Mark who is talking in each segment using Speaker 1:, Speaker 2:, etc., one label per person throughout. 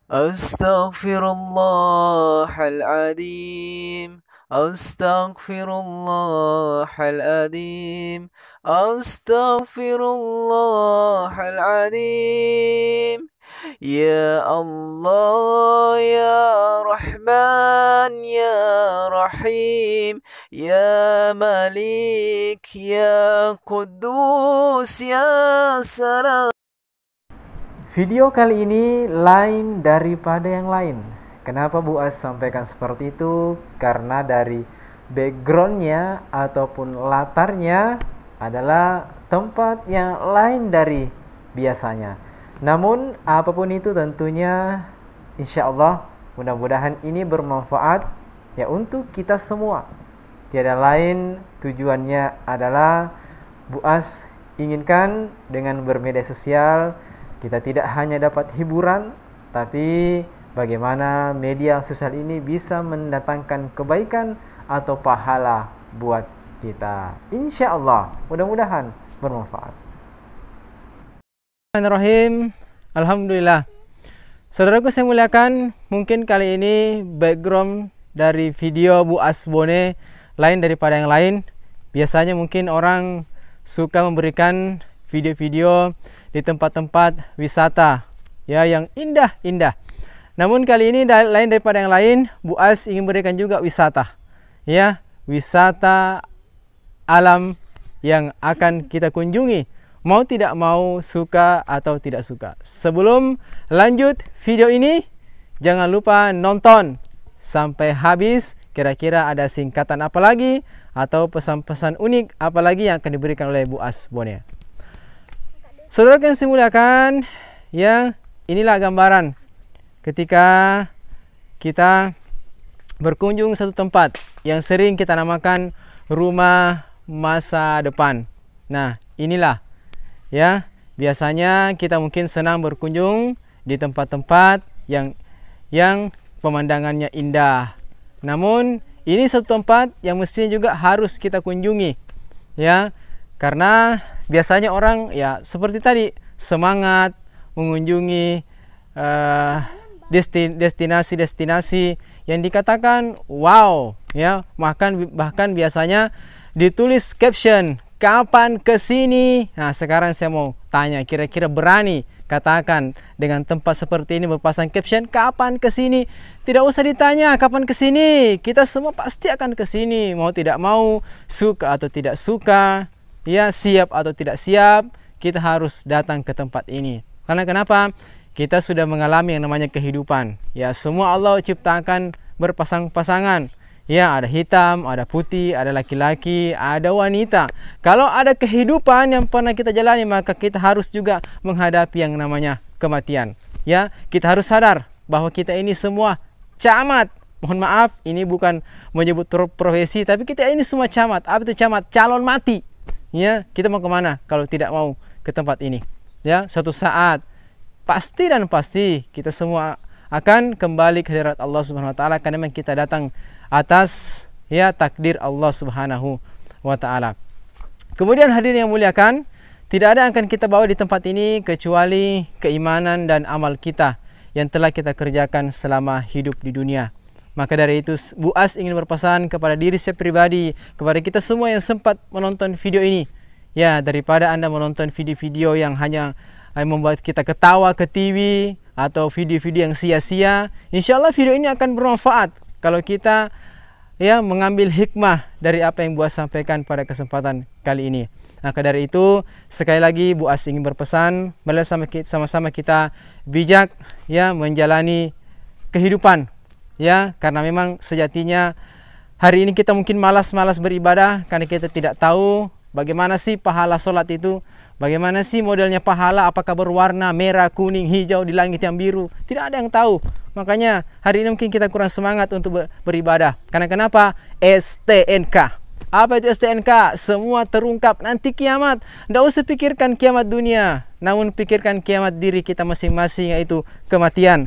Speaker 1: أستغفر الله العظيم. أستغفر الله العظيم. أستغفر الله العظيم. يا الله يا رحمن يا رحيم يا ملك يا قدوس يا سلام.
Speaker 2: Video kali ini lain daripada yang lain. Kenapa Bu As sampaikan seperti itu? Karena dari backgroundnya ataupun latarnya adalah tempat yang lain dari biasanya. Namun apapun itu tentunya insya Allah mudah-mudahan ini bermanfaat ya untuk kita semua. Tiada lain tujuannya adalah Bu As inginkan dengan bermedia sosial kita tidak hanya dapat hiburan, tapi bagaimana media sosial ini bisa mendatangkan kebaikan atau pahala buat kita. Insya Allah, mudah-mudahan bermanfaat. Bismillahirrahmanirrahim. Alhamdulillah. Saudaraku saya muliakan, mungkin kali ini background dari video Bu As Bone lain daripada yang lain. Biasanya mungkin orang suka memberikan video-video di tempat-tempat wisata ya yang indah-indah. Namun kali ini lain daripada yang lain, Bu As ingin memberikan juga wisata. Ya, wisata alam yang akan kita kunjungi. Mau tidak mau, suka atau tidak suka. Sebelum lanjut video ini, jangan lupa nonton sampai habis. Kira-kira ada singkatan apa lagi atau pesan-pesan unik apa lagi yang akan diberikan oleh Bu As Bone. Saudara yang saya muliakan, ya inilah gambaran ketika kita berkunjung satu tempat yang sering kita namakan rumah masa depan. Nah, inilah ya biasanya kita mungkin senang berkunjung di tempat-tempat yang pemandangannya indah. Namun ini satu tempat yang mestinya juga harus kita kunjungi, ya. Karena biasanya orang ya seperti tadi semangat mengunjungi destinasi-destinasi yang dikatakan wow ya, bahkan biasanya ditulis caption kapan kesini. Nah sekarang saya mau tanya, kira-kira berani katakan dengan tempat seperti ini berpasang caption kapan kesini? Tidak usah ditanya kapan kesini, kita semua pasti akan kesini, mau tidak mau, suka atau tidak suka, ya siap atau tidak siap, kita harus datang ke tempat ini. Karena kenapa? Kita sudah mengalami yang namanya kehidupan. Ya semua Allah ciptakan berpasang-pasangan. Ya ada hitam, ada putih, ada laki-laki, ada wanita. Kalau ada kehidupan yang pernah kita jalani, maka kita harus juga menghadapi yang namanya kematian. Ya kita harus sadar bahwa kita ini semua camat. Mohon maaf, ini bukan menyebut profesi, tapi kita ini semua camat. Apa itu camat? Calon mati. Ya, kita mau kemana kalau tidak mau ke tempat ini? Ya, suatu saat pasti dan pasti kita semua akan kembali ke hadirat Allah Subhanahu wa taala karena memang kita datang atas ya takdir Allah Subhanahu wa taala. Kemudian hadirin yang muliakan, tidak ada yang akan kita bawa di tempat ini kecuali keimanan dan amal kita yang telah kita kerjakan selama hidup di dunia. Maka dari itu Bu As ingin berpesan kepada diri saya pribadi, kepada kita semua yang sempat menonton video ini. Ya, daripada Anda menonton video-video yang hanya membuat kita ketawa ke TV atau video-video yang sia-sia, insya Allah video ini akan bermanfaat kalau kita ya mengambil hikmah dari apa yang Bu As sampaikan pada kesempatan kali ini. Maka dari itu sekali lagi Bu As ingin berpesan, mari sama-sama kita bijak ya menjalani kehidupan. Ya, karena memang sejatinya hari ini kita mungkin malas-malas beribadah karena kita tidak tahu bagaimana sih pahala sholat itu, bagaimana sih modelnya pahala, apakah berwarna merah, kuning, hijau di langit yang biru, tidak ada yang tahu. Makanya hari ini mungkin kita kurang semangat untuk beribadah. Karena kenapa? STNK. Apa itu STNK? Semua terungkap nanti kiamat. Tidak usah pikirkan kiamat dunia, namun pikirkan kiamat diri kita masing-masing, yaitu kematian.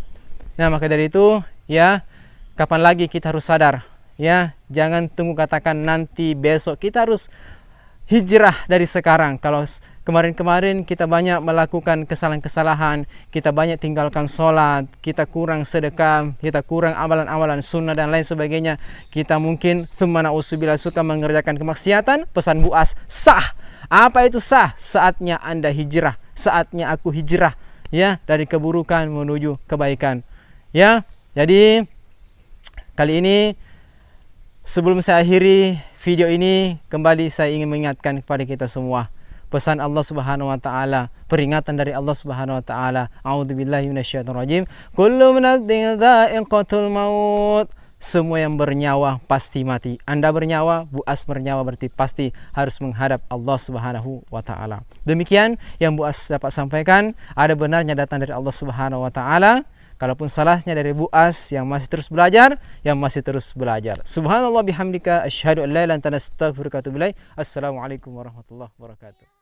Speaker 2: Nah maka dari itu ya, kapan lagi kita harus sadar ya, jangan tunggu katakan nanti besok, kita harus hijrah dari sekarang. Kalau kemarin-kemarin kita banyak melakukan kesalahan-kesalahan, kita banyak tinggalkan sholat, kita kurang sedekah, kita kurang amalan-amalan sunnah dan lain sebagainya. Kita mungkin thumma na'udzubillah suka mengerjakan kemaksiatan. Pesan Buas, sah. Apa itu sah? Saatnya Anda hijrah, saatnya aku hijrah, ya, dari keburukan menuju kebaikan. Ya, jadi kali ini sebelum saya akhiri video ini, kembali saya ingin mengingatkan kepada kita semua pesan Allah Subhanahu wa taala, peringatan dari Allah Subhanahu wa taala. A'udzubillahi minasyaitonirrajim. Kullu nafsin dha'iqatul maut. Semua yang bernyawa pasti mati. Anda bernyawa, Buas bernyawa, berarti pasti harus menghadap Allah Subhanahu wa taala. Demikian yang Buas dapat sampaikan. Ada benarnya datang dari Allah Subhanahu wa taala. Kalaupun salahnya dari Buas yang masih terus belajar, Subhanallah bihamdika asyhadu an la ilaha illa anta astaghfiruka wa atubu ilaik. Assalamualaikum warahmatullahi wabarakatuh.